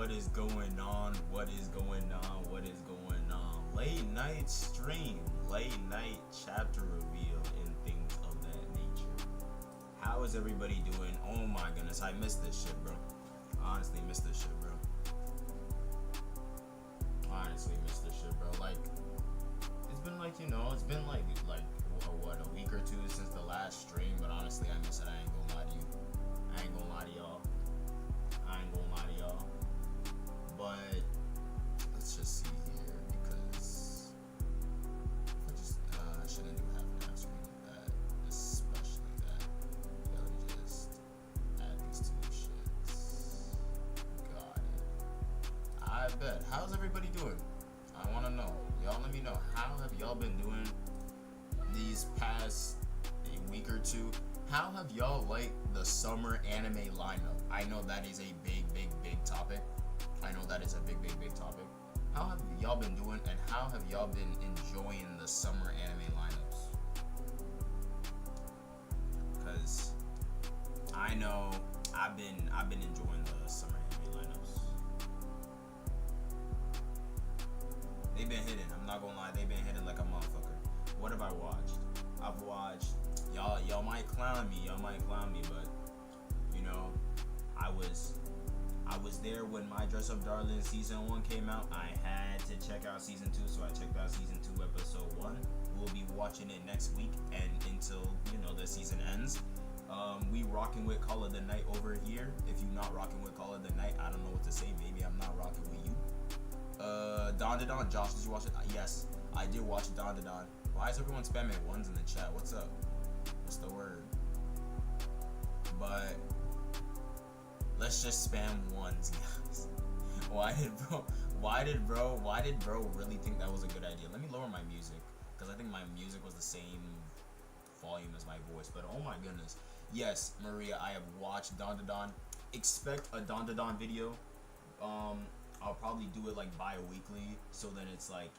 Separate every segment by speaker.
Speaker 1: What is going on? What is going on? What is going on? Late night stream, late night chapter reveal, and things of that nature. How is everybody doing? Oh my goodness, I missed this shit, bro. Honestly, missed this shit, bro. Honestly, missed this shit, bro. Like, it's been like, it's been like what, a week or two since the last stream, but honestly, I miss it. I ain't gonna lie to you. I ain't gonna lie to y'all. But let's just see here, because I shouldn't do half an hour screen like that, especially that. Yeah, let me just add these two shits. Got it. I bet. How's everybody doing? I want to know. Y'all let me know. How have y'all been doing these past week or two? How have y'all liked the summer anime lineup? I know that is a big topic. How have y'all been doing, and how have y'all been enjoying the summer anime lineups? Because I know I've been enjoying the summer anime lineups. They've been hitting. I'm not gonna lie, they've been hitting like a motherfucker. What have I watched? I've watched. Y'all might clown me, but I was there when My Dress Up Darling season 1 came out. I had to check out season 2, so I checked out season 2 episode 1. We'll be watching it next week and until the season ends. We rocking with Call of the Night over here. If you're not rocking with Call of the Night, I don't know what to say. Maybe I'm not rocking with you. Don, Josh, did you watch it? Yes, I did watch Don. Why is everyone spamming ones in the chat? What's up? What's the word? But let's just spam ones, guys. Why did bro really think that was a good idea? Let me lower my music, because I think my music was the same volume as my voice. But oh my goodness, yes, Maria, I have watched Don. Expect a Don video. I'll probably do it like bi-weekly, so then it's like,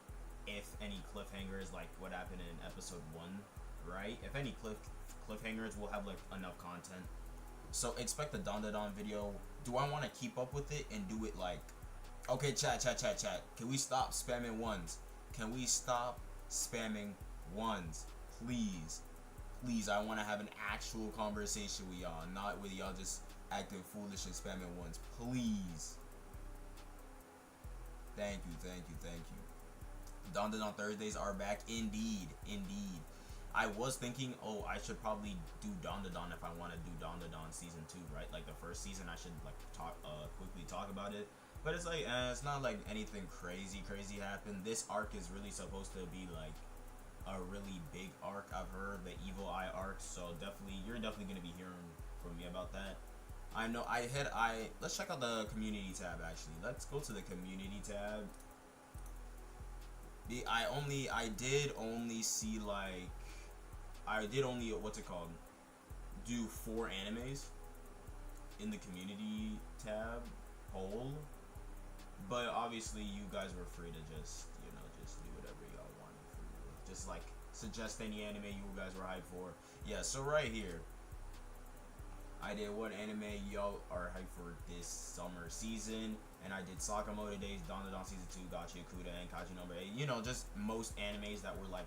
Speaker 1: if any cliffhangers, like what happened in episode 1, right? If any cliffhangers, we'll have like enough content. So expect the Don video. Do I want to keep up with it and do it like, okay, chat. Can we stop spamming ones? Please, I want to have an actual conversation with y'all, not with y'all just acting foolish and spamming ones. Please. Thank you. Don Thursdays are back. Indeed. I was thinking, I should probably do Don if I want to do Don season 2, right? Like the first season, I should like quickly talk about it. But it's like, it's not like anything crazy happened. This arc is really supposed to be like a really big arc. I've heard the Evil Eye arc, so you're definitely gonna be hearing from me about that. I know let's check out the community tab. Actually, let's go to the community tab. I did only see like, do 4 animes in the community tab poll, but obviously you guys were free to just do whatever y'all wanted. Just like suggest any anime you guys were hyped for. Yeah, so right here I did what anime y'all are hyped for this summer season, and I did Sakamoto Days, Don season 2, Gachi Akuda, and Kaji number 8. Just most animes that were like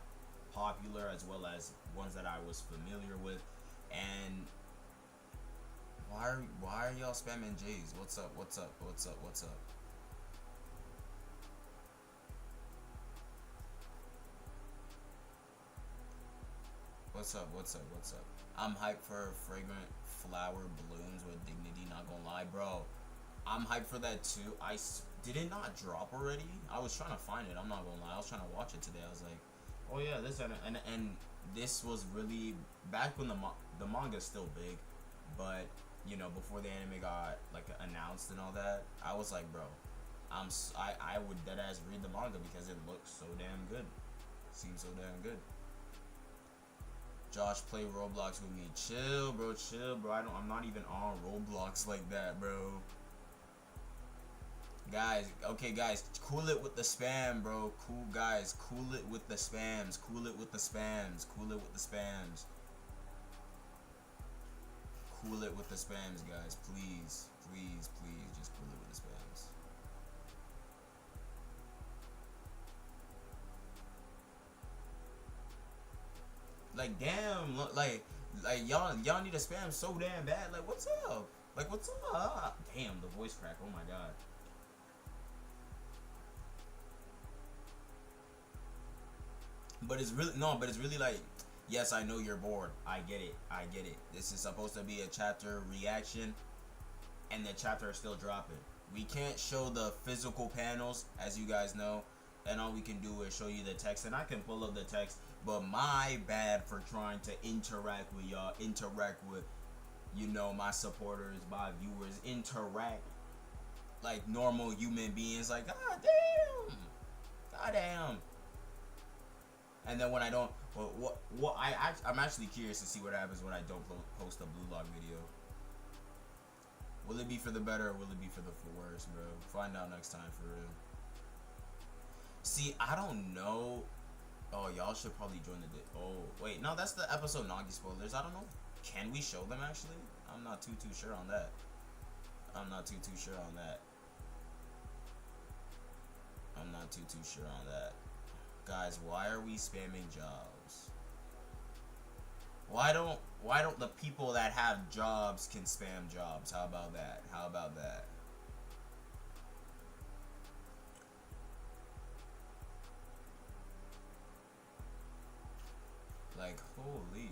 Speaker 1: popular, as well as ones that I was familiar with. And why are y'all spamming J's? What's up? What's up? I'm hyped for Fragrant Flower Blooms with Dignity, not gonna lie, bro. I'm hyped for that too. Did it not drop already? I was trying to find it, I'm not gonna lie. I was trying to watch it today. I was like, oh yeah, this and this was really back when the manga's still big, but before the anime got like announced and all that, I was like, bro, I would deadass read the manga because it looks so damn good. Seems so damn good. Josh, play Roblox with me. Chill, bro. I'm not even on Roblox like that, bro. Guys, okay, guys, cool it with the spam, bro. Cool it with the spams. Cool it with the spams, guys. Please, just cool it with the spams. like damn, like y'all need to spam so damn bad. Like what's up? Like what's up? Damn, the voice crack. Oh my god. But it's really no, but it's really like, yes, I know you're bored. I get it. I get it. This is supposed to be a chapter reaction, and the chapter is still dropping. We can't show the physical panels, as you guys know, and all we can do is show you the text, and I can pull up the text. But my bad for trying to interact with y'all, interact with, you know, my supporters, my viewers, interact like normal human beings. Like god damn, god damn. And then when I don't, I'm actually curious to see what happens when I don't post a blue log video. Will it be for the better or will it be for the worse, bro? Find out next time for real. See, I don't know. Oh, y'all should probably join the. Oh, wait, no, that's the episode Nagi spoilers. I don't know. Can we show them actually? I'm not too sure on that. I'm not too sure on that. I'm not too sure on that. Guys, why are we spamming jobs? Why don't the people that have jobs can spam jobs? How about that? How about that? Like holy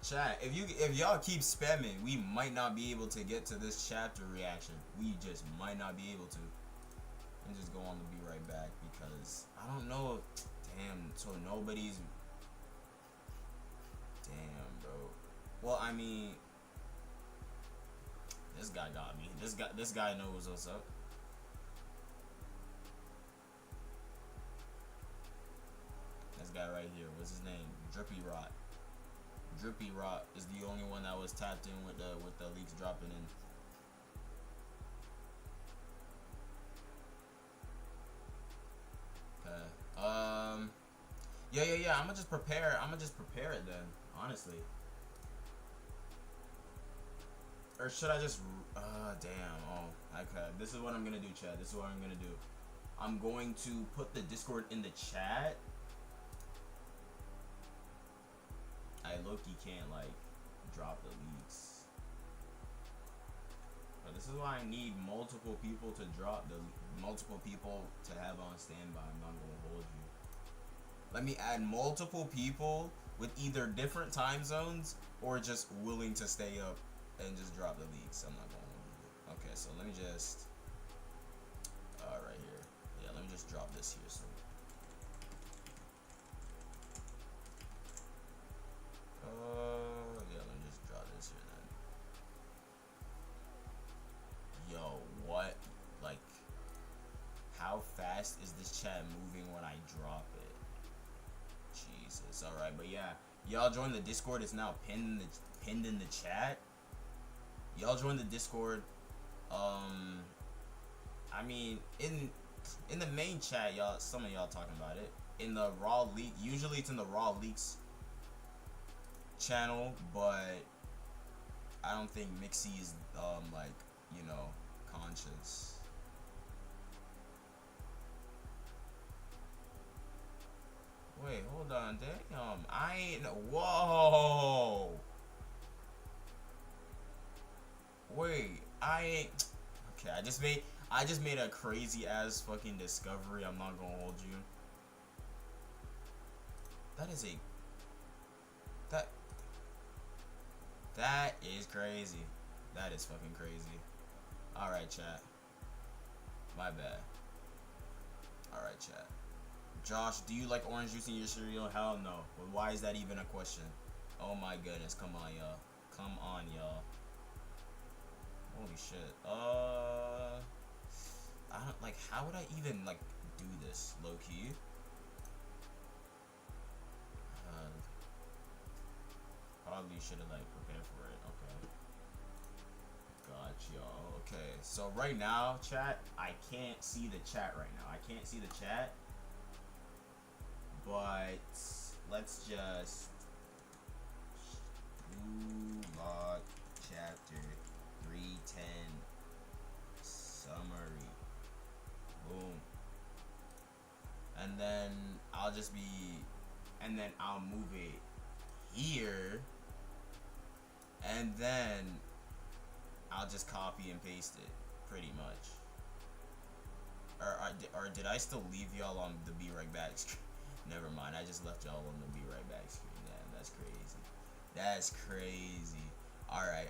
Speaker 1: chat, if y'all keep spamming, we might not be able to get to this chapter reaction. We just might not be able to. And just go on to be right back because I don't know. Damn, so nobody's. Damn, bro. Well, I mean, this guy got me. This guy knows what's up. This guy right here. What's his name? Drippy Rot. Drippy Rot is the only one that was tapped in with the leaks dropping in. Yeah. I'ma just prepare it then, honestly. Or should I just damn. Oh, okay. This is what I'm gonna do, chat. This is what I'm gonna do. I'm going to put the Discord in the chat. I low-key can't like drop the leaks. But this is why I need multiple people to drop the multiple people to have on standby. I'm not gonna hold you. Let me add multiple people with either different time zones or just willing to stay up and just drop the leaks. I'm not gonna hold you. Okay, so let me just right here. Yeah, let me just drop this here. So yeah, let me just drop this here then. Yo, what? Like, how fast is this chat moving when I drop it? Jesus. All right, but yeah, y'all join the Discord. It's now pinned in the chat. Y'all join the Discord. I mean, in the main chat, y'all, some of y'all talking about it. In the raw leak, usually it's in the raw leaks channel, but I don't think Mixie is like, you know, conscious. Wait, hold on, damn, I ain't, whoa. Wait, I ain't, okay, I just made a crazy ass fucking discovery. I'm not gonna hold you. That is that is crazy. That is fucking crazy. Alright, chat. My bad. Alright, chat. Josh, do you like orange juice in your cereal? Hell no. Well, why is that even a question? Oh my goodness. Come on, y'all. Come on, y'all. Holy shit. I don't, like, how would I even, like, do this, low-key? Probably should have, like, prepared for it. Okay. Got y'all. Okay. So, right now, chat, I can't see the chat right now. I can't see the chat. But let's just log chapter 310 summary. Boom. And then I'll just be and then I'll move it here, and then I'll just copy and paste it, pretty much. Or did I still leave y'all on the be right back screen? Never mind, I just left y'all on the be right back screen. Damn, that's crazy. That's crazy. Alright.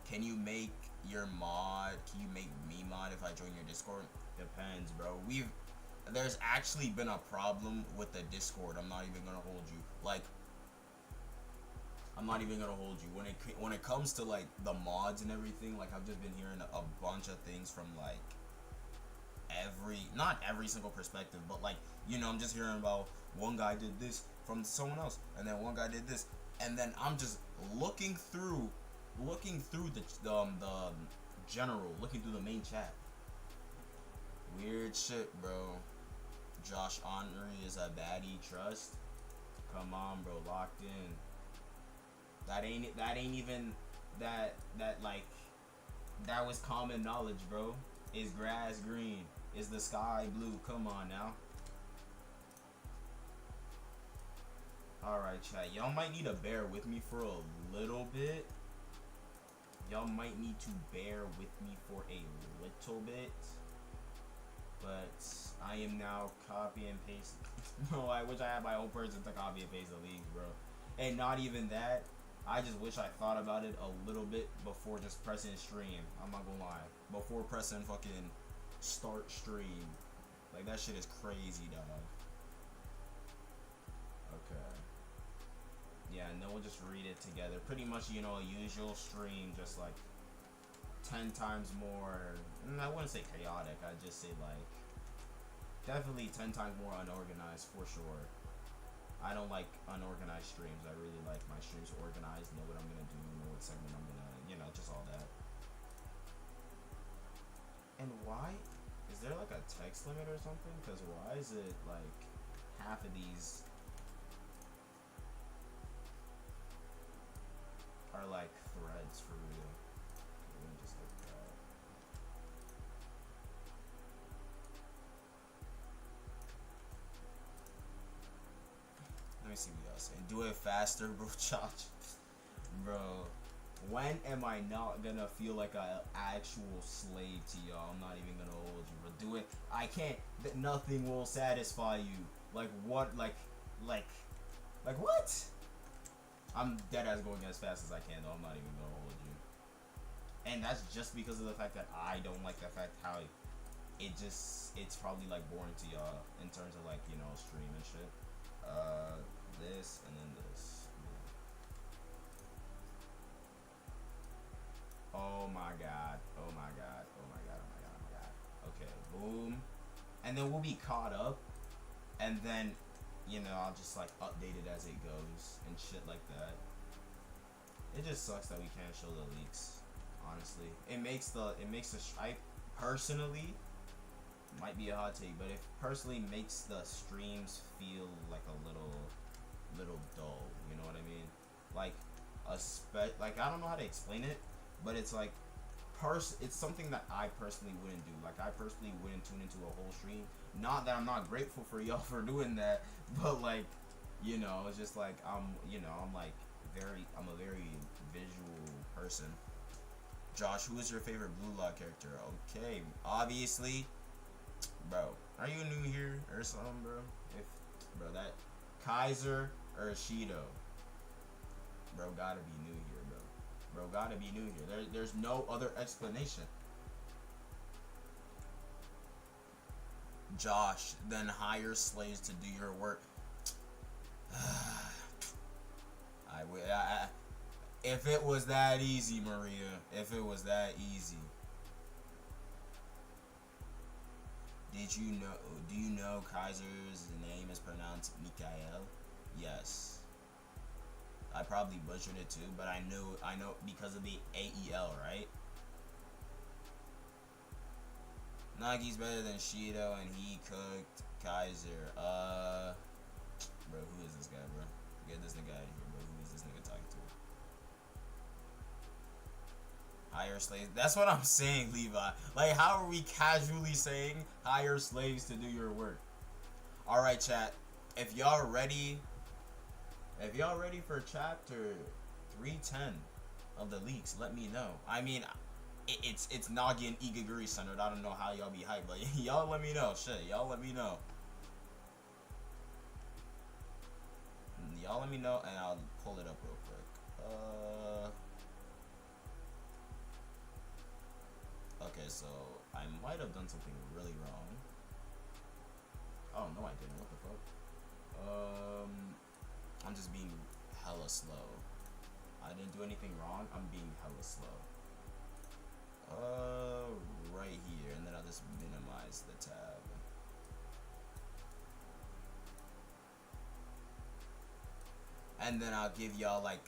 Speaker 1: Can you make your mod? Can you make me mod if I join your Discord? Depends, bro. There's actually been a problem with the Discord. I'm not even gonna hold you. Like, I'm not even gonna hold you. When it comes to like the mods and everything, like I've just been hearing a bunch of things from like not every single perspective, but like, you know, I'm just hearing about one guy did this from someone else, and then one guy did this, and then I'm just looking through the general, looking through the main chat. Weird shit, bro. Josh Henry is a baddie. Trust. Come on, bro. Locked in. That ain't even that like that was common knowledge, bro. Is grass green? Is the sky blue? Come on now. Alright, chat. Y'all might need to bear with me for a little bit. Y'all might need to bear with me for a little bit. But I am now copy and paste. Bro, I wish I had my own person to copy and paste the leagues, bro. And not even that. I just wish I thought about it a little bit before just pressing stream. I'm not gonna lie. Before pressing fucking start stream. Like, that shit is crazy, dog. Okay. Yeah, and then we'll just read it together. Pretty much, you know, a usual stream, just like 10 times more. I wouldn't say chaotic. I'd just say like definitely 10 times more unorganized for sure. I don't like unorganized streams. I really like my streams organized, know what I'm gonna do, know what segment I'm gonna, you know, just all that. And why? Is there like a text limit or something? Because why is it like half of these are like threads for real? Let me just look that. Let me see what y'all saying. Do it faster, bro. Josh. Bro, when am I not gonna feel like an actual slave to y'all? I'm not even gonna hold you, bro. Do it. I can't. Nothing will satisfy you. Like what? Like what? I'm dead ass going as fast as I can, though. I'm not even gonna hold you. And that's just because of the fact that I don't like the fact how it's probably like boring to y'all in terms of like, you know, stream and shit. This and then this. Yeah. Oh my god. Okay, boom. And then we'll be caught up. And then, you know, I'll just like update it as it goes and shit like that. It just sucks that we can't show the leaks, honestly. It makes the I personally, might be a hot take, but it personally makes the streams feel like a little dull, you know what I mean? Like like I don't know how to explain it, but it's like it's something that I personally wouldn't do. Like, I personally wouldn't tune into a whole stream. Not that I'm not grateful for y'all for doing that, but like, you know, it's just like I'm a very visual person. Josh, who is your favorite Blue Lock character? Okay, obviously, bro. Are you new here or something, bro? Bro, that Kaiser or Shido, bro, gotta be new here, bro. Bro, gotta be new here. There's no other explanation. Josh, then hire slaves to do your work. If it was that easy, Maria. If it was that easy. Do you know Kaiser's name is pronounced Mikael? Yes. I probably butchered it too, but I know because of the AEL, right? Nagi's better than Shido and he cooked Kaiser. Bro, who is this guy, bro? Get this nigga out of here, bro. Who is this nigga talking to? Hire slaves. That's what I'm saying, Levi. Like, how are we casually saying hire slaves to do your work? Alright, chat. if y'all ready, for chapter 310 of the leaks, let me know. I mean, it's Nagi and Igaguri centered. I don't know how y'all be hyped, but y'all let me know. Shit, y'all let me know. Y'all let me know, and I'll pull it up real quick. Okay, so I might have done something really wrong. Oh no, I didn't. What the fuck? I'm just being hella slow. I didn't do anything wrong. I'm being hella slow. Right here, and then I'll just minimize the tab. And then I'll give y'all like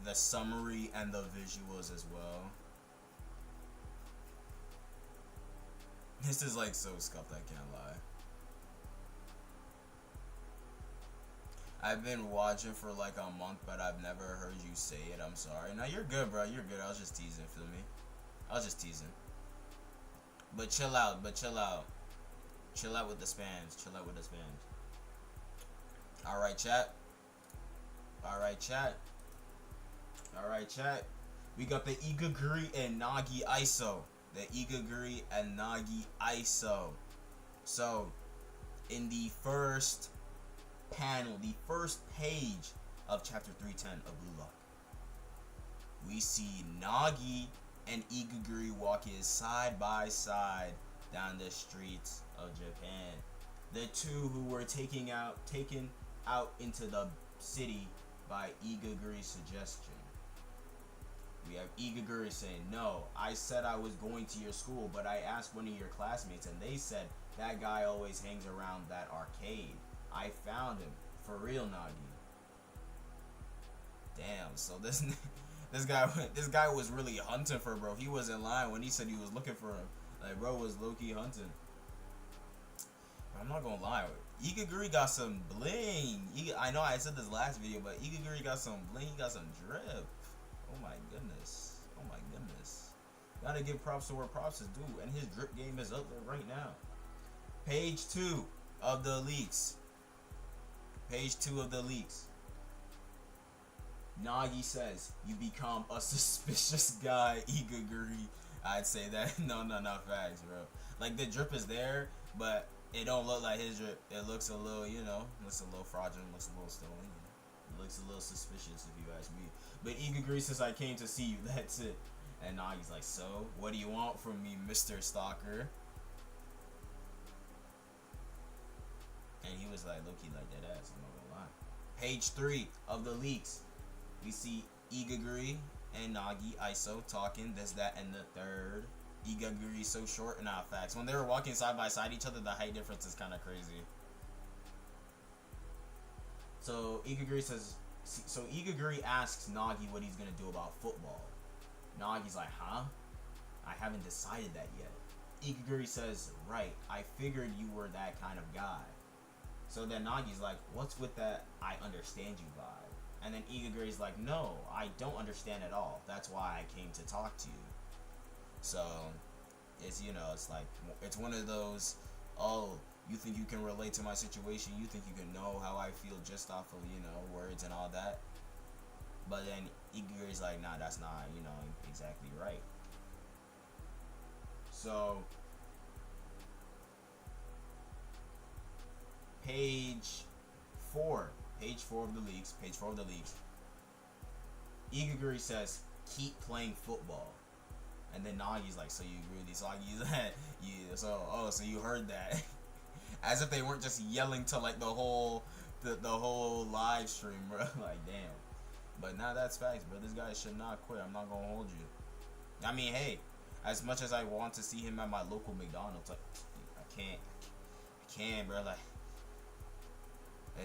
Speaker 1: the summary and the visuals as well. This is like so scuffed, I can't lie. I've been watching for like a month, but I've never heard you say it. I'm sorry. No, you're good, bro. You're good. I was just teasing, feel me? I was just teasing. But chill out, Chill out with the spams. Chill out with the spams. Alright, chat. We got the Igaguri and Nagi ISO. So, in the first panel, the first page of chapter 310 of Blue Lock, we see Nagi and Igaguri walking side by side down the streets of Japan. The two who were taken out into the city by Igaguri's suggestion. We have Igaguri saying, "No, I said I was going to your school, but I asked one of your classmates and they said that guy always hangs around that arcade. I found him. For real, Nagi." Damn, so this guy was really hunting for bro. He was in line when he said he was looking for him. Like, bro was low-key hunting. I'm not gonna lie, Igaguri got some bling. I know I said this last video, but Igaguri got some bling. He got some drip. Oh my goodness. Gotta give props to where props is due, and his drip game is up there right now. Page 2 of the leaks. Nagi says, "You become a suspicious guy, Igaguri." I'd say that. No, facts, bro. Like, the drip is there, but it don't look like his drip. It looks a little, looks a little fraudulent, looks a little stolen. It looks a little suspicious, if you ask me. But Igaguri says, "I came to see you, that's it." And Nagi's like, "So, what do you want from me, Mr. Stalker?" And he was like, low-key like that ass, I'm not gonna lie. Page 3 of the leaks. We see Igaguri and Nagi ISO talking, this, that, and the third. Igaguri so short, and not facts. When they were walking side by side each other, the height difference is kind of crazy. So Igaguri asks Nagi what he's gonna do about football. Nagi's like, "Huh? I haven't decided that yet." Igaguri says, "Right, I figured you were that kind of guy." So then Nagi's like, "What's with that I understand you vibe?" And then Igaguri's like, "No, I don't understand at all. That's why I came to talk to you." So, it's, it's like, it's one of those, "Oh, you think you can relate to my situation? You think you can know how I feel just off of, words and all that?" But then Igaguri's like, "Nah, that's not, exactly right." So, page 4 of the leaks. Igaguri says, "Keep playing football." And then Nagi's like, "So you agree with these?" Nagi's like, "Yeah, so you heard that." As if they weren't just yelling to like the whole live stream, bro. Like, damn. But now that's facts, bro. This guy should not quit. I'm not gonna hold you. I mean, hey, as much as I want to see him at my local McDonald's, like, I can't, bro. Like,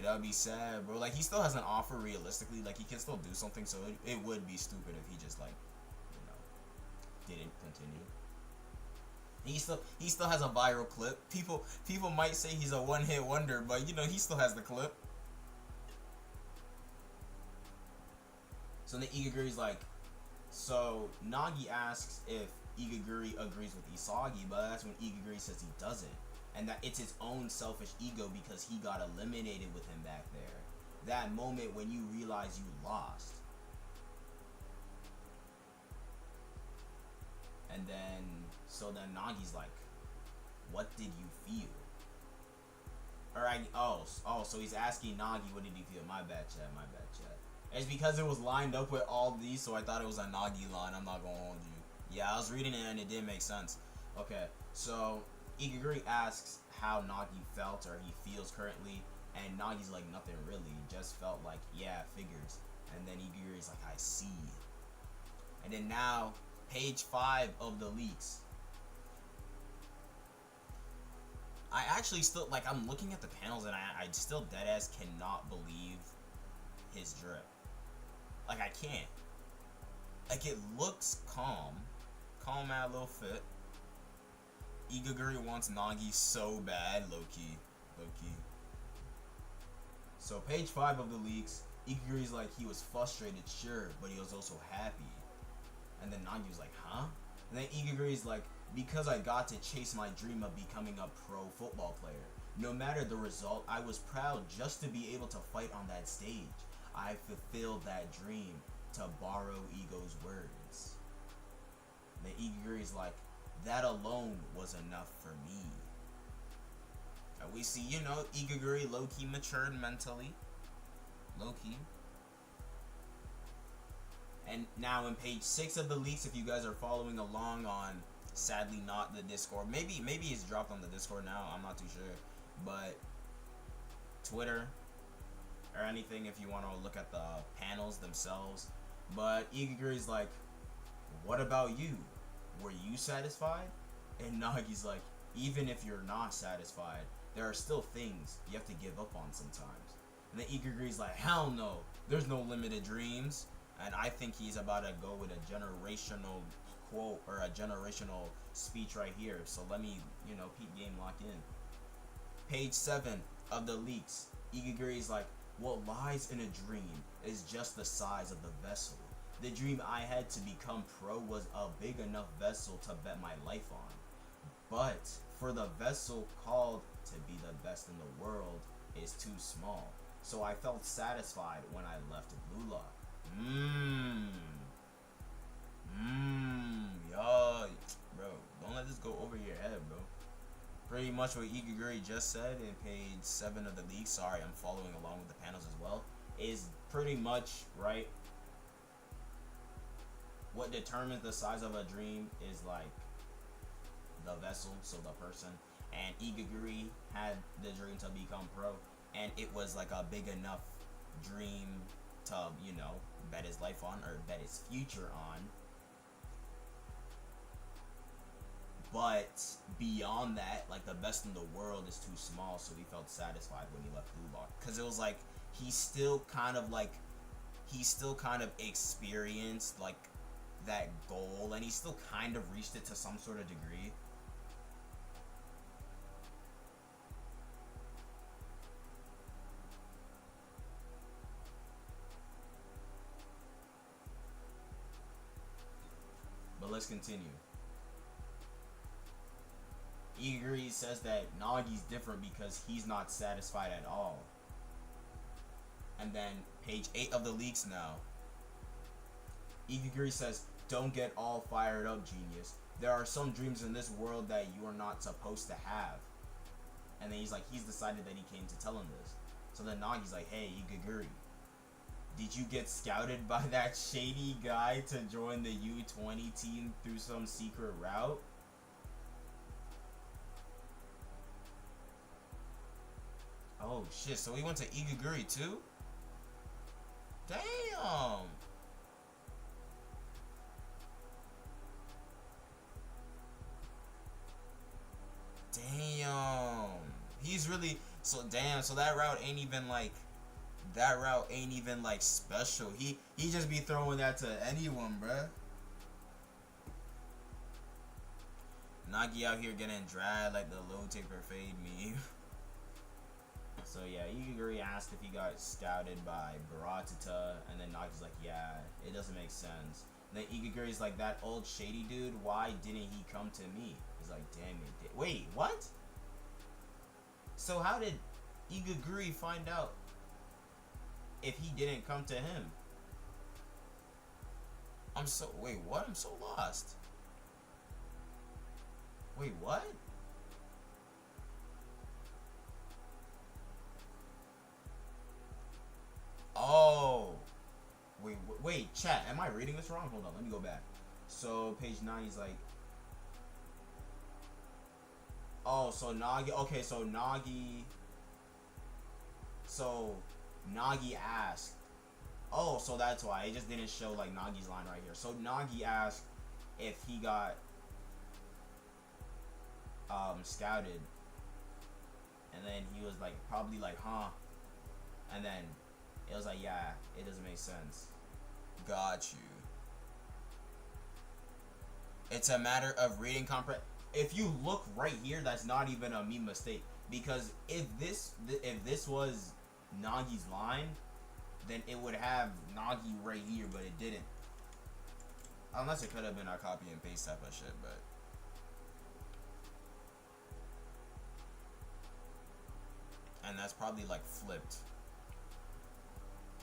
Speaker 1: that'd be sad, bro. Like, he still has an offer realistically. Like, he can still do something, so it would be stupid if he just, like, didn't continue. He still has a viral clip. People might say he's a one-hit wonder, but, he still has the clip. So then Igaguri's like, so Nagi asks if Igaguri agrees with Isagi, but that's when Igaguri says he doesn't. and that it's his own selfish ego because he got eliminated with him back there. That moment when you realize you lost. And then, so then Nagi's like, what did you feel? So he's asking Nagi, what did he feel? My bad, chat. It's because it was lined up with all these, so I thought it was a Nagi line. I'm not gonna hold you. Yeah, I was reading it and it didn't make sense. Okay, so Igaguri asks how Nagi felt or he feels currently, and Nagi's like, nothing really. Just felt like, yeah, figures. And then Igaguri's like, I see. And then now, page 5 of the leaks. I actually still, like, I'm looking at the panels and I still deadass cannot believe his drip. Like, I can't. Like, it looks calm. Calm at a little fit. Igaguri wants Nagi so bad, low-key. So, page 5 of the leaks, Igaguri's like, he was frustrated, sure, but he was also happy. And then Nagi was like, huh? And then Igaguri's like, because I got to chase my dream of becoming a pro football player. No matter the result, I was proud just to be able to fight on that stage. I fulfilled that dream, to borrow Ego's words. And then Igaguri's like, that alone was enough for me. And we see, you know, Igaguri low-key matured mentally. Low-key. And now in page 6 of the leaks, if you guys are following along on, sadly not the Discord. Maybe it's dropped on the Discord now. I'm not too sure. But Twitter or anything if you want to look at the panels themselves. But Igaguri's like, what about you? Were you satisfied? And Nagi's like, even if you're not satisfied, there are still things you have to give up on sometimes. And then Igaguri's like, hell no. There's no limited dreams. And I think he's about to go with a generational quote or a generational speech right here. So let me, you know, peep game lock in. Page 7 of the leaks. Igaguri's like, what lies in a dream is just the size of the vessel. The dream I had to become pro was a big enough vessel to bet my life on. But for the vessel called to be the best in the world is too small. So I felt satisfied when I left Blue Lock. Yo, bro, don't let this go over your head, bro. Pretty much what Igaguri just said in page 7 of the leak, sorry, I'm following along with the panels as well, is pretty much, right, what determines the size of a dream is, like, the vessel, so the person, and Igaguri had the dream to become pro, and it was, like, a big enough dream to, you know, bet his life on, or bet his future on. But beyond that, like, the best in the world is too small, so he felt satisfied when he left Blue Lock. Because it was like, he still kind of experienced, like, that goal, and he still kind of reached it to some sort of degree. But let's continue. Igaguri says that Nagi's different because he's not satisfied at all. And then page 8 of the leaks now. Igaguri says, don't get all fired up, genius. There are some dreams in this world that you are not supposed to have. And then he's like, he's decided that he came to tell him this. So then Nagi's like, hey, Igaguri, did you get scouted by that shady guy to join the U20 team through some secret route? Oh shit, so he went to Igaguri too? Damn! Damn! He's really, so damn, so that route ain't even like, special. He just be throwing that to anyone, bruh. Nagi out here getting dragged like the low taper fade meme. So yeah, Igaguri asked if he got scouted by Baratata, and then Nagi's like, yeah, it doesn't make sense. And then Igaguri's like, that old shady dude, why didn't he come to me? He's like, damn it. Wait, what? So how did Igaguri find out if he didn't come to him? Wait, what? I'm so lost. Wait, what? Oh. Wait, chat, am I reading this wrong? Hold on, let me go back. So, page 9, he's like, oh, so Nagi, okay, so Nagi asked, oh, so that's why, it just didn't show, like, Nagi's line right here. So, Nagi asked if he got, scouted, and then he was like, probably like, huh, and then it was like, yeah, it doesn't make sense. Got you. It's a matter of reading if you look right here, that's not even a me mistake, because if this was Nagi's line, then it would have Nagi right here, but it didn't. Unless it could have been a copy and paste type of shit, but and that's probably like flipped.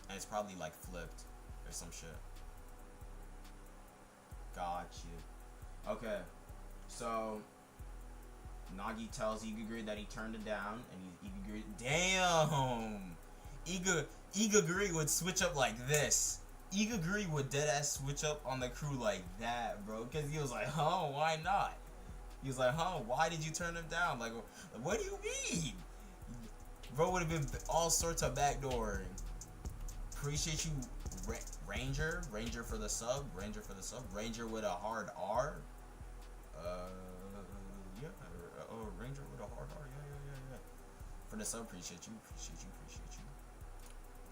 Speaker 1: And it's probably like flipped or some shit. Got you. Okay. So Nagi tells Igaguri that he turned it down, and Igaguri, damn, Igaguri would switch up like this. Igaguri would deadass switch up on the crew like that, bro, because he was like, huh, why not? He was like, huh, why did you turn him down? Like, what do you mean? Bro would have been all sorts of backdooring. Appreciate you, Ranger for the sub, Ranger with a hard R. Yeah, Ranger with a hard R, yeah. For the sub, appreciate you.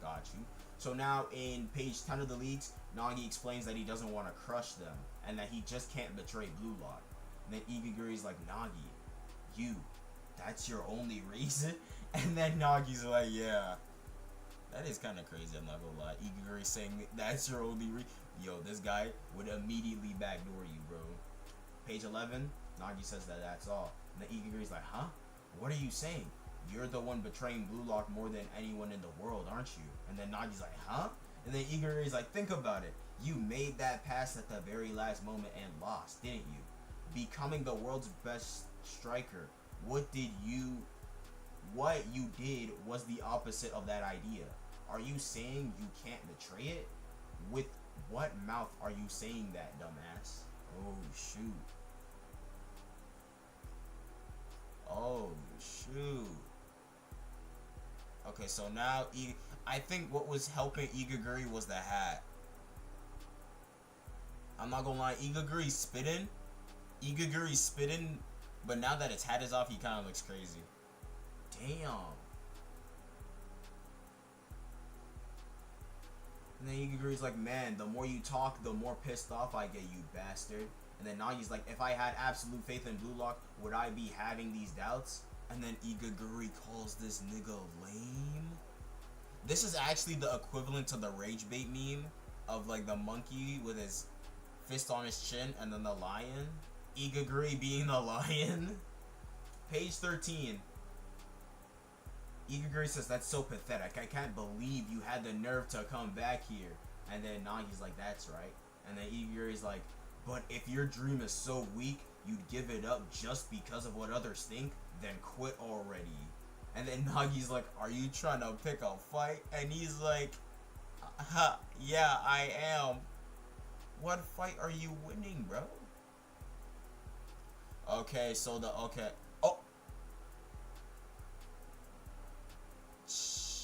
Speaker 1: Got you. So now in page 10 of the leaks, Nagi explains that he doesn't want to crush them, and that he just can't betray Blue Lock. And then Igaguri's like, Nagi, that's your only reason? And then Nagi's like, yeah. That is kind of crazy, I'm not gonna lie. Igaguri saying that's your only yo, this guy would immediately backdoor you, bro. Page 11, Nagi says that that's all. And then Igaguri's like, huh? What are you saying? You're the one betraying Blue Lock more than anyone in the world, aren't you? And then Nagi's like, huh? And then Igaguri's like, think about it. You made that pass at the very last moment and lost, didn't you? Becoming the world's best striker. What you did was the opposite of that idea. Are you saying you can't betray it? With what mouth are you saying that, dumbass? Oh, shoot. Okay, so now I think what was helping Igaguri was the hat. I'm not gonna lie, Igaguri's spitting, but now that his hat is off, he kind of looks crazy. Damn. And then Igaguri's like, man, the more you talk, the more pissed off I get, you bastard. And then Nagi's like, if I had absolute faith in Blue Lock, would I be having these doubts? And then Igaguri calls this nigga lame. This is actually the equivalent to the rage bait meme of like the monkey with his fist on his chin and then the lion. Igaguri being the lion. Page 13. Igaguri says, that's so pathetic. I can't believe you had the nerve to come back here. And then Nagi's like, that's right. And then Igaguri's like, but if your dream is so weak, you'd give it up just because of what others think, then quit already. And then Nagi's like, are you trying to pick a fight? And he's like, yeah, I am. What fight are you winning, bro? Okay, so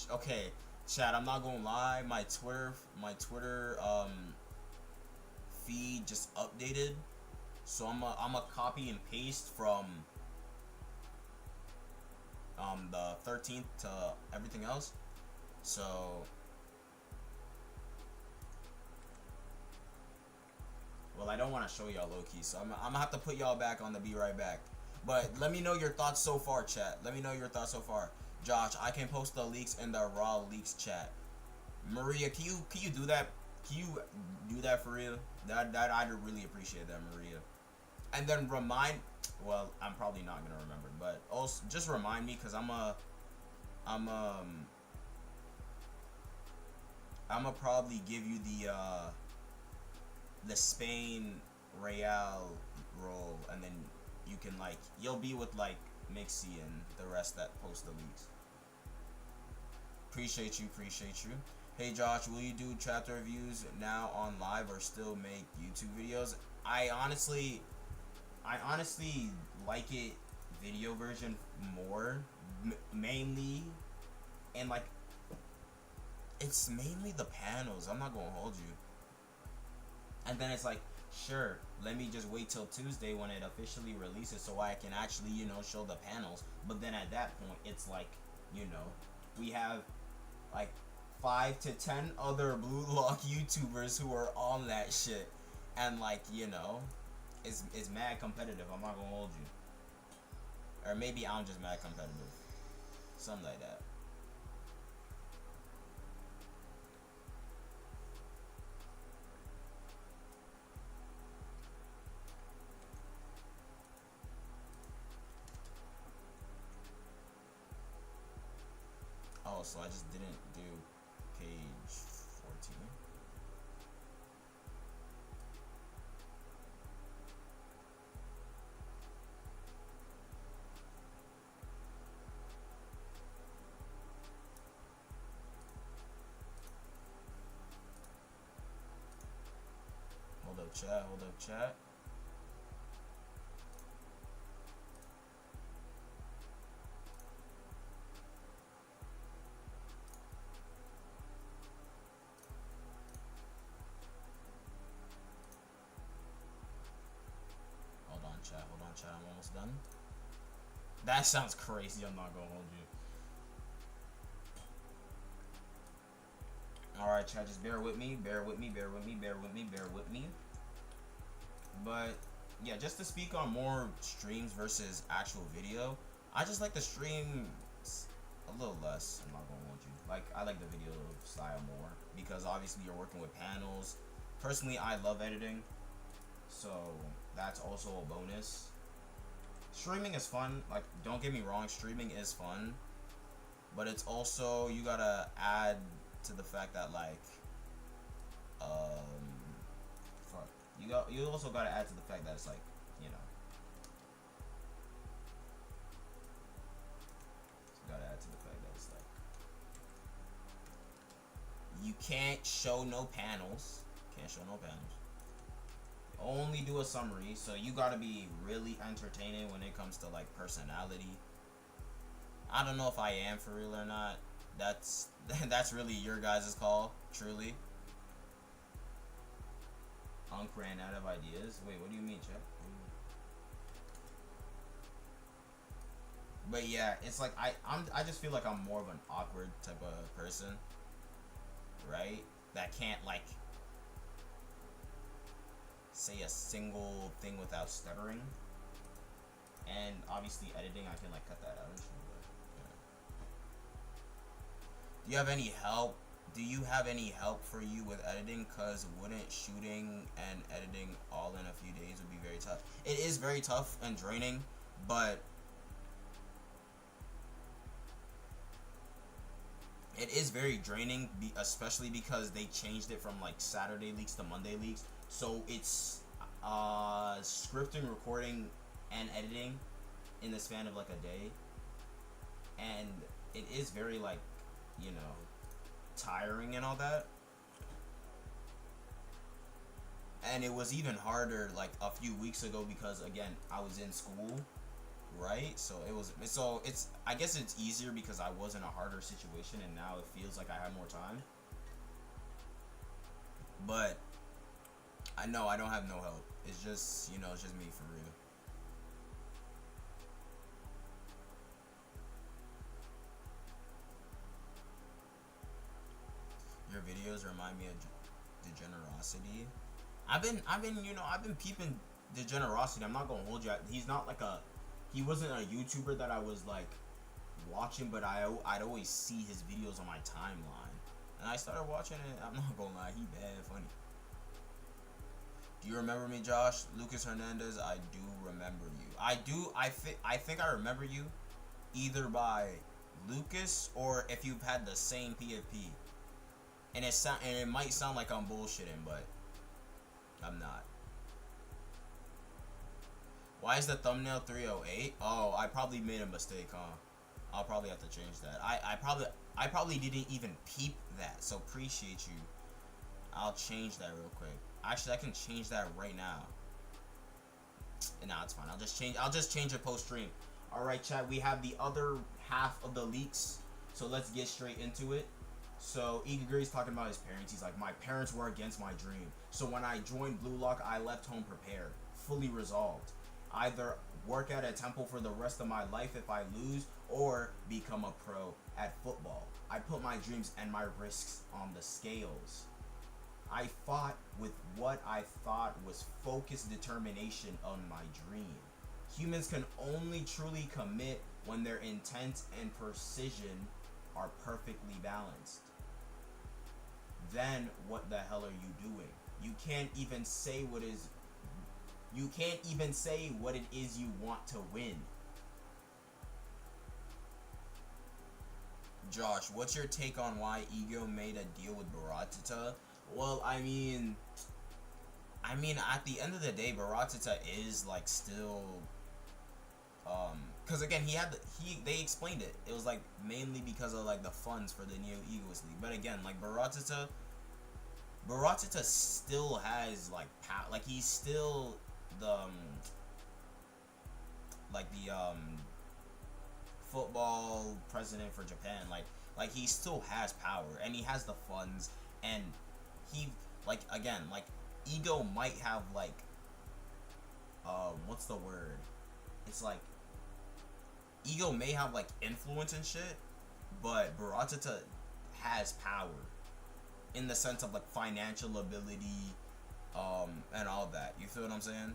Speaker 1: okay, chat, I'm not gonna lie, my Twitter feed just updated, so I'm a copy and paste from the 13th to everything else. So well, I don't want to show y'all low-key, so I'm gonna have to put y'all back on the be right back. But let me know your thoughts so far, chat. Let me know your thoughts so far. Josh, I can post the leaks in the raw leaks chat. Maria, can you do that? Can you do that for real? That I'd really appreciate that, Maria. And then well, I'm probably not gonna remember, but also also just remind me, cause I'm I'm probably give you the Spain Real role, and then you can like you'll be with like Mixie and the rest that post the leaks. Appreciate you, appreciate you. Hey Josh, will you do chapter reviews now on live or still make YouTube videos? I honestly like it video version more, mainly, and like it's mainly the panels. I'm not gonna hold you. And then it's like, sure, let me just wait till Tuesday when it officially releases so I can actually, show the panels. But then at that point, it's like, we have like 5 to 10 other Blue Lock YouTubers who are on that shit. And like, it's mad competitive. I'm not gonna hold you. Or maybe I'm just mad competitive. Something like that. Oh, so I just didn't do page 14. Hold up, chat. Hold up, chat. Hold on, chat. I'm almost done. That sounds crazy. I'm not gonna hold you. Alright, chat. Just bear with me. Bear with me. Bear with me. Bear with me. Bear with me. But yeah, just to speak on more streams versus actual video, I just like the stream a little less. I'm not gonna hold you. Like, I like the video style more because obviously you're working with panels. Personally, I love editing, so that's also a bonus. Streaming is fun. Like, don't get me wrong, streaming is fun, but it's also, you gotta add to the fact that like, fuck. You also gotta add to the fact that it's like, you gotta add to the fact that it's like, you can't show no panels. Can't show no panels. Only do a summary, so you gotta be really entertaining when it comes to like personality. I don't know if I am for real or not. That's really your guys' call, truly. Unk ran out of ideas. Wait, what do you mean, Chip? But yeah, it's like I just feel like I'm more of an awkward type of person, right? That can't like say a single thing without stuttering. And obviously editing, I can like cut that out and shit, but yeah. Do you have any help? Do you have any help for you with editing? Cause wouldn't shooting and editing all in a few days would be very tough. It is very tough and draining, but it is very draining, especially because they changed it from like Saturday leaks to Monday leaks. So it's scripting, recording, and editing in the span of like a day, and it is very like, tiring and all that. And it was even harder like a few weeks ago because again I was in school, right? So it's I guess it's easier because I was in a harder situation and now it feels like I have more time. But I know I don't have no help. It's just, it's just me for real. Your videos remind me of Degenerosity. I've been peeping Degenerosity. I'm not gonna hold you. He wasn't a YouTuber that I was like watching, but I'd always see his videos on my timeline, and I started watching it. I'm not gonna lie, he bad funny. Do you remember me, Josh? Lucas Hernandez, I do remember you. I think I remember you. either by Lucas or if you've had the same PFP. And it might sound like I'm bullshitting, but I'm not. Why is the thumbnail 308? Oh, I probably made a mistake, huh? I'll probably have to change that. I probably didn't even peep that, so appreciate you. I'll change that real quick. Actually, I can change that right now. Nah, it's fine. I'll just change it post stream. All right, chat. We have the other half of the leaks, so let's get straight into it. So Igaguri's talking about his parents. He's like, my parents were against my dream. So when I joined Blue Lock, I left home prepared, fully resolved. Either work at a temple for the rest of my life if I lose, or become a pro at football. I put my dreams and my risks on the scales. I fought with what I thought was focused determination on my dream. Humans can only truly commit when their intent and precision are perfectly balanced. Then what the hell are you doing? You can't even say what it is you want to win. Josh, what's your take on why Ego made a deal with Baratata? Well, I mean, at the end of the day, Baratata is like still, because again, they explained it. It was like mainly because of like the funds for the Neo Egoist League. But again, like Baratata still has like like he's still the football president for Japan. Like he still has power and he has the funds, and he like again like Ego might have like what's the word? It's like Ego may have like influence and shit, but Baratata has power in the sense of like financial ability and all that. You feel what I'm saying?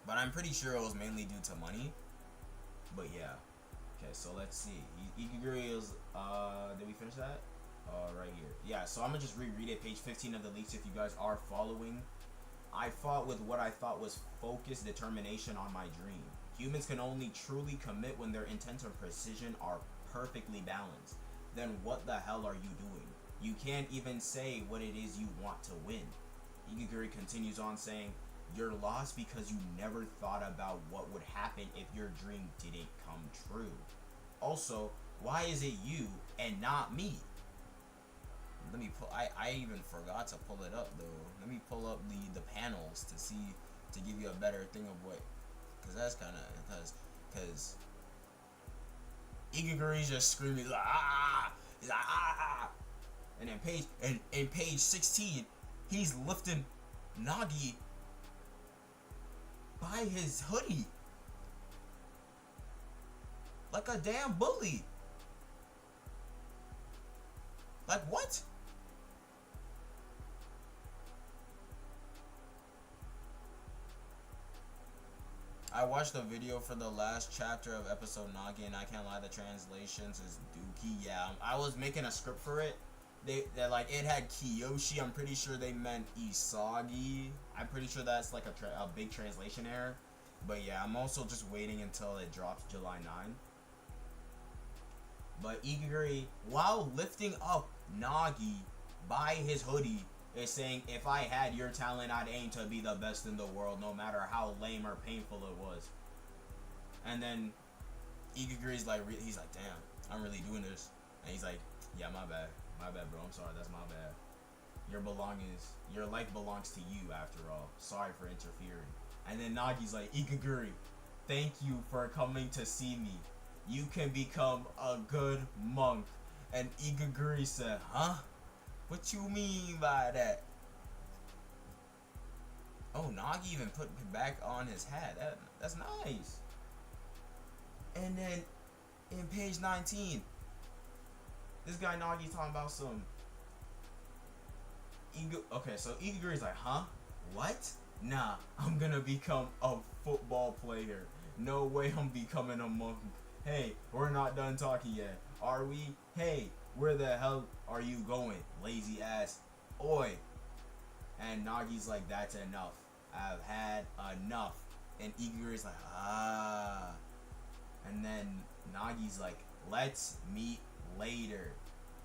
Speaker 1: But I'm pretty sure it was mainly due to money. But yeah. Okay, so let's see. Igaguri is did we finish that? Right here. Yeah, so I'm gonna just reread it, page 15 of the leaks if you guys are following. I fought with what I thought was focused determination on my dream. Humans can only truly commit when their intent and precision are perfectly balanced. Then what the hell are you doing? You can't even say what it is you want to win. Igaguri continues on saying, you're lost because you never thought about what would happen if your dream didn't come true. Also, why is it you and not me? Let me pull. I even forgot to pull it up though. Let me pull up the panels to give you a better thing of what, because that's kind of because Igaguri's just screaming he's like ah, he's like ah, and then in page 16 he's lifting Nagi by his hoodie like a damn bully. Like what? I watched the video for the last chapter of episode Nagi, and I can't lie, the translations is dookie. Yeah, I was making a script for it. They like it had Kiyoshi. I'm pretty sure they meant Isagi. I'm pretty sure that's like a big translation error. But yeah, I'm also just waiting until it drops July 9. But Igaguri, while lifting up Nagi by his hoodie, is saying, if I had your talent, I'd aim to be the best in the world, no matter how lame or painful it was. And then Igaguri's like, he's like, damn, I'm really doing this. And he's like, yeah, my bad, bro. I'm sorry, that's my bad. Your life belongs to you after all. Sorry for interfering. And then Nagi's like, Igaguri, thank you for coming to see me. You can become a good monk. And Igaguri said, huh? What you mean by that? Oh, Nagi even put back on his hat. That's nice. And then in page 19, this guy Nagi's talking about some okay, so Igaguri's like, huh? What? Nah, I'm gonna become a football player. No way I'm becoming a monk. Hey, we're not done talking yet. Are we? Hey, where the hell are you going? Lazy ass. Oi. And Nagi's like, that's enough. I've had enough. And Igaguri's like, ah. And then Nagi's like, let's meet later.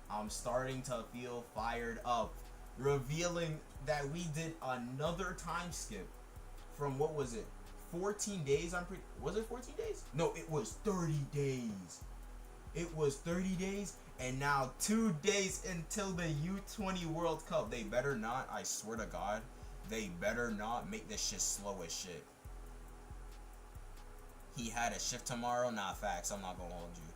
Speaker 1: I'm starting to feel fired up. Revealing that we did another time skip from, what was it? 14 days, was it 14 days? No, it was 30 days. It was 30 days, and now 2 days until the U20 World Cup. They better not, I swear to God, they better not make this shit slow as shit. He had a shift tomorrow? Nah, facts, I'm not gonna hold you.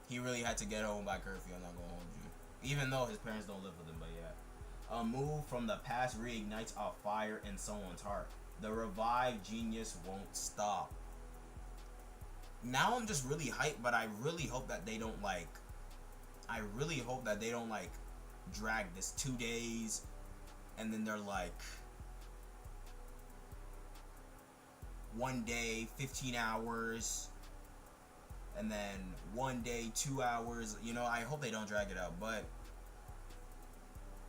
Speaker 1: He really had to get home by curfew, I'm not gonna hold you. Even though his parents don't live with him, but yeah. A move from the past reignites a fire in someone's heart. The revived genius won't stop. Now I'm just really hyped, but I really hope that they don't like, drag this 2 days, and then they're like, 1 day, 15 hours, and then 1 day, 2 hours. You know, I hope they don't drag it out, but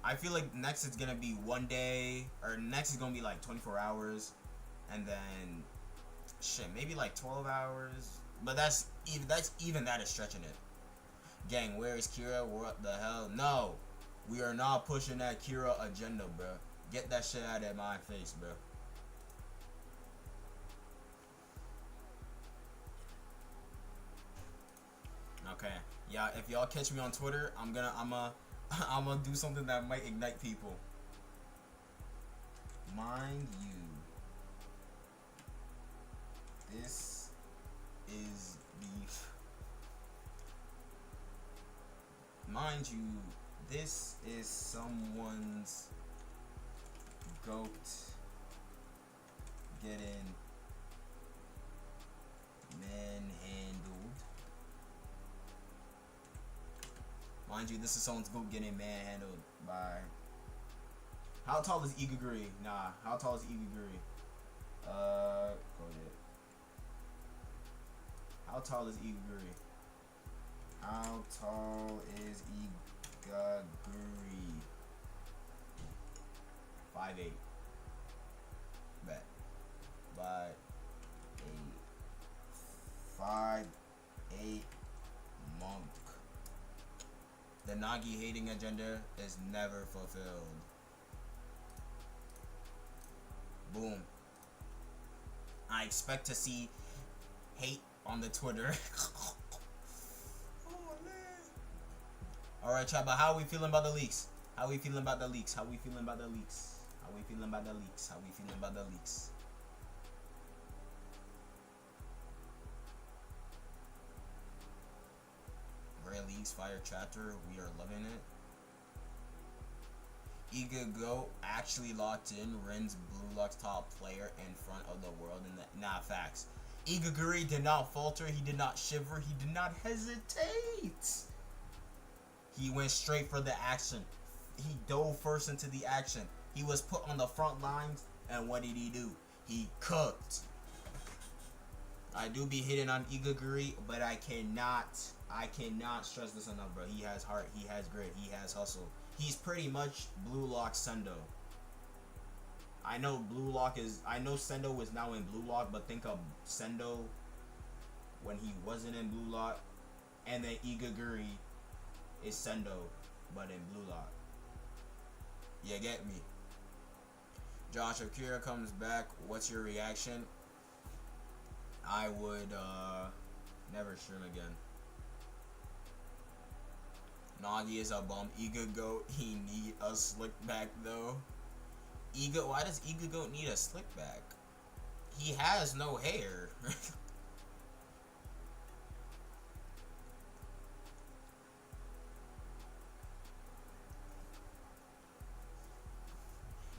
Speaker 1: I feel like next is gonna be 1 day, or next is gonna be like 24 hours, and then shit, maybe like 12 hours. But that's even that is stretching it. Gang, where is Kira? What the hell? No, we are not pushing that Kira agenda, bro. Get that shit out of my face, bro. Okay, yeah. If y'all catch me on Twitter, I'm gonna do something that might ignite people. Mind you, this is mind you, this is someone's goat getting manhandled. Mind you, this is someone's goat getting manhandled by. How tall is Igaguri? Nah, how tall is Igaguri? Go ahead. How tall is Igaguri? How tall is Igaguri? 5'8". Bet. 5'8". Monk. The Nagi hating agenda is never fulfilled. Boom. I expect to see hate on the Twitter. Oh man. Alright, chat, but how are we feeling about the leaks? How are we feeling about the leaks? How are we feeling about the leaks? How are we feeling about the leaks? How are we feeling about the leaks? Rare Leagues Fire Chapter, we are loving it. Igago actually locked in Rin's Blue Lock's top player in front of the world in the facts. Igaguri did not falter, he did not shiver, he did not hesitate. He went straight for the action. He dove first into the action. He was put on the front lines, and what did he do? He cooked. I do be hitting on Igaguri, but I cannot stress this enough, bro. He has heart, he has grit, he has hustle. He's pretty much Blue Lock Sendo. I know Sendo was now in Blue Lock, but think of Sendo when he wasn't in Blue Lock, and then Igaguri is Sendo, but in Blue Lock. You get me? Josh, if Kira comes back, what's your reaction? I would never stream again. Nagi is a bum. Igago, he need a slick back though. Why does Igago need a slick back? He has no hair.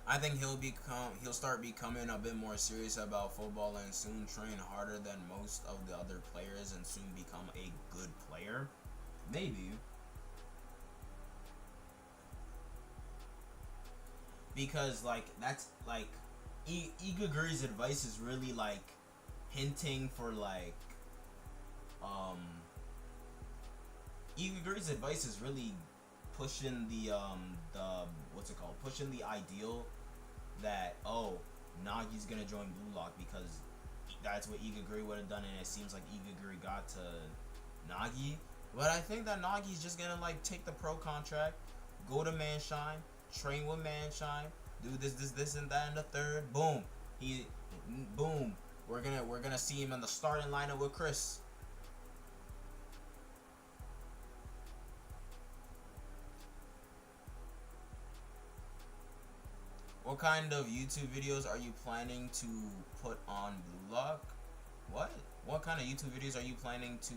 Speaker 1: I think he'll start becoming a bit more serious about football and soon train harder than most of the other players and soon become a good player. Maybe. Because that's Igaguri's advice is really hinting for Igaguri's advice is really pushing the pushing the ideal that Nagi's gonna join Blue Lock because that's what Igaguri would have done, and it seems like Igaguri got to Nagi. But I think that Nagi's just gonna like take the pro contract, go to Manshine, train with Manshine, do this, and that, and the third. Boom, boom. We're gonna see him in the starting lineup with Chris. What kind of YouTube videos are you planning to put on Blue Lock? What? What kind of YouTube videos are you planning to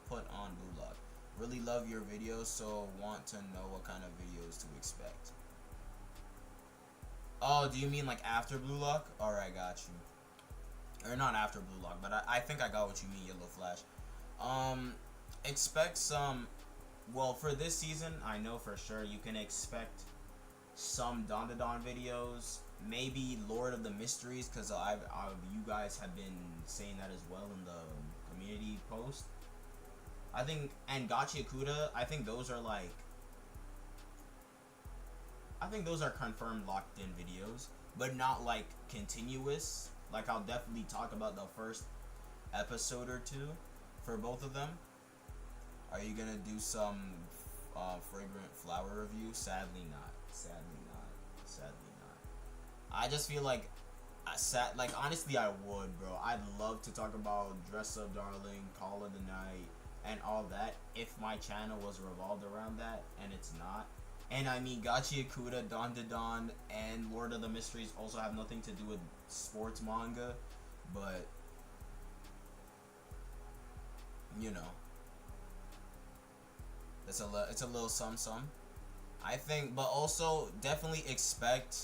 Speaker 1: put on Blue Lock? Really love your videos, so want to know what kind of videos to expect. Oh, do you mean like after Blue Lock? Alright, got you. Or not after Blue Lock, but I think I got what you mean, Yellow Flash. Expect some, well, for this season, I know for sure you can expect some Don videos, maybe Lord of the Mysteries, because you guys have been saying that as well in the community post. I think, and Gachi Akuda, I think those are like, I think those are confirmed locked in videos, but not like continuous. Like I'll definitely talk about the first episode or two for both of them. Are you gonna do some fragrant flower review? Sadly not. Sadly not. Sadly not. I just feel like like honestly I would, bro. I'd love to talk about Dress Up Darling, Call of the Night, and all that if my channel was revolved around that, and it's not. And I mean, Gachi Akuda, Don, and Lord of the Mysteries also have nothing to do with sports manga, but you know, it's a little some. I think, but also definitely expect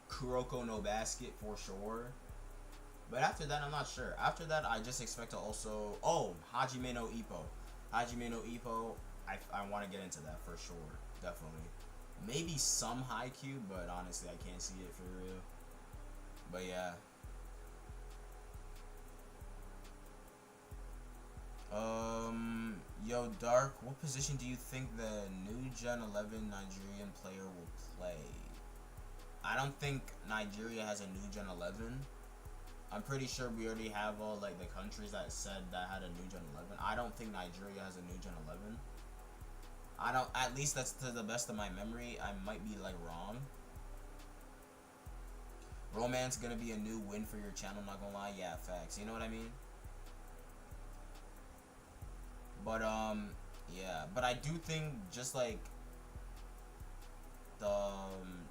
Speaker 1: Kuroko no Basket for sure. But after that, I'm not sure. After that, I just expect to also... Oh, Hajime no Ippo. Hajime no Ippo, I want to get into that for sure. Definitely. Maybe some Haikyuu, but honestly, I can't see it for real. But yeah. Yo, Dark, what position do you think the new Gen 11 Nigerian player will play? I don't think Nigeria has a new Gen 11. I'm pretty sure we already have all like the countries that said that had a new Gen 11. I don't think Nigeria has a new Gen 11. I don't, at least that's to the best of my memory. I might be like wrong. Romance gonna be a new win for your channel, not gonna lie. Yeah, facts. You know what I mean? But yeah, but I do think just like the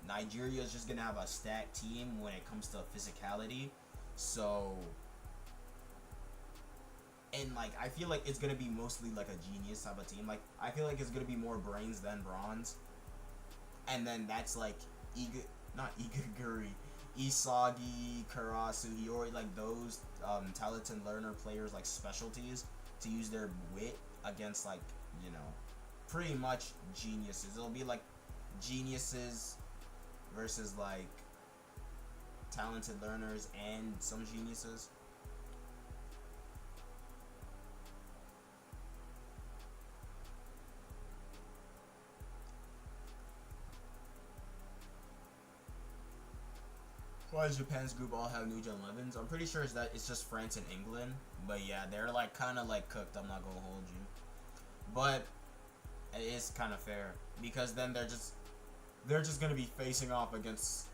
Speaker 1: Nigeria is just gonna have a stacked team when it comes to physicality. So, and like I feel like it's gonna be mostly like a genius type of team. Like I feel like it's gonna be more brains than bronze. And then that's like not Igaguri, Isagi, Karasu, Hiyori, like those talented learner players like specialties to use their wit against like, you know, pretty much geniuses. It'll be like geniuses versus like talented learners and some geniuses. Why does Japan's group all have new Gen 11s? I'm pretty sure it's just France and England. But yeah, they're like kind of like cooked. I'm not gonna hold you. But it is kind of fair because then they're just gonna be facing off against.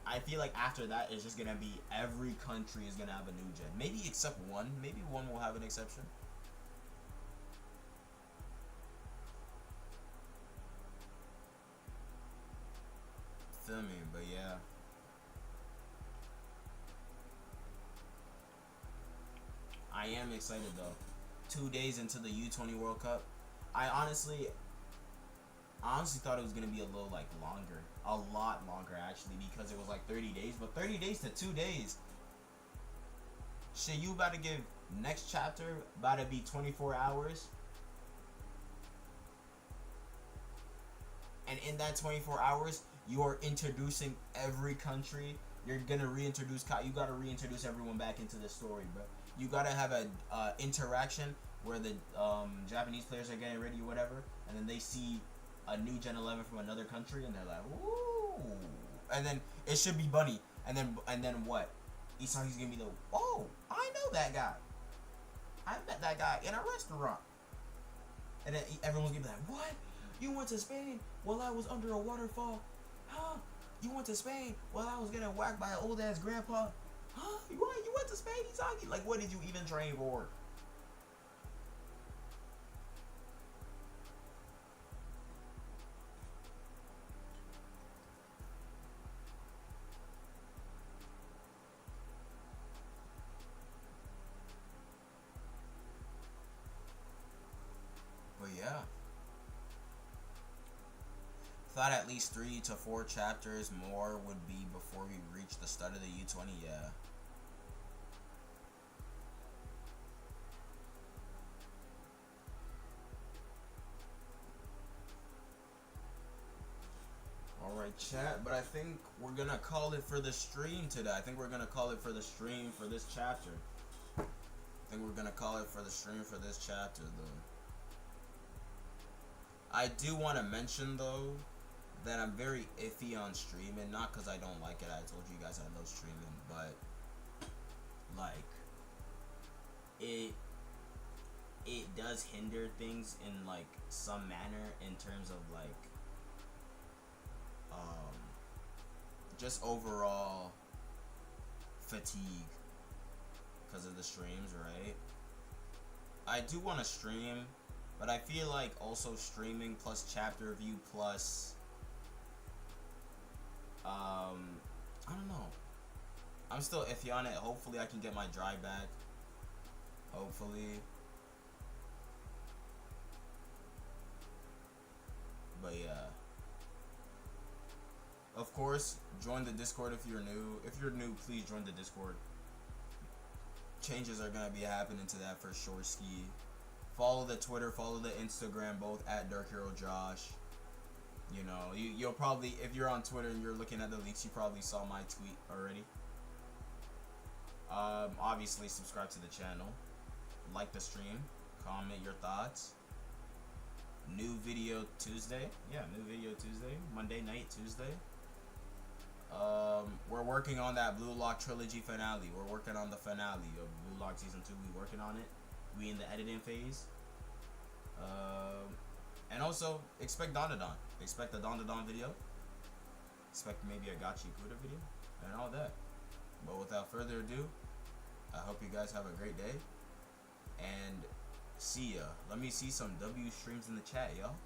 Speaker 1: I feel like after that it's just gonna be every country is gonna have a new gen. Maybe except one. Maybe one will have an exception. Feel me? But yeah. I am excited though. 2 days into the U20 World Cup, I honestly thought it was gonna be a little like longer, a lot longer actually, because it was like 30 days. But 30 days to 2 days, shit, you about to give next chapter about to be 24 hours, and in that 24 hours, you are introducing every country. You're gonna reintroduce. You gotta reintroduce everyone back into the story, bro. You gotta have a interaction where the Japanese players are getting ready or whatever, and then they see a new Gen 11 from another country, and they're like, "Ooh!" And then it should be Bunny, and then what? Isagi's gonna be like, oh, I know that guy. I met that guy in a restaurant. And then everyone's gonna be like, what? You went to Spain while I was under a waterfall? Huh? You went to Spain while I was getting whacked by an old ass grandpa? Huh? You went to Spain, Isagi? Like, what did you even train for? But yeah. Thought at least 3 to 4 chapters more would be before we reach the start of the U20, yeah. Alright, chat, but I think we're gonna call it for the stream today. I think we're gonna call it for the stream for this chapter. I think we're gonna call it for the stream for this chapter, though. I do want to mention, though, that I'm very iffy on streaming. Not because I don't like it. I told you guys I love streaming, but like it does hinder things in like some manner in terms of like just overall fatigue because of the streams, right? I do want to stream, but I feel like also streaming plus chapter review plus I don't know. I'm still iffy on it. Hopefully I can get my drive back. Hopefully. But yeah. Of course, join the Discord if you're new. If you're new, please join the Discord. Changes are gonna be happening to that for sure, ski. Follow the Twitter, follow the Instagram, both at DarkheroJosh. You know, you'll probably, if you're on Twitter and you're looking at the leaks, you probably saw my tweet already. Obviously, subscribe to the channel, like the stream, comment your thoughts. New video Tuesday, yeah, new video Tuesday, Monday night, Tuesday. We're working on that Blue Lock trilogy finale. We're working on the finale of Blue Lock season 2. We working on it. We in the editing phase. And also expect Don. Expect the Don video. Expect maybe a Gachi Kuda video and all that. But without further ado, I hope you guys have a great day and see ya. Let me see some W streams in the chat, y'all.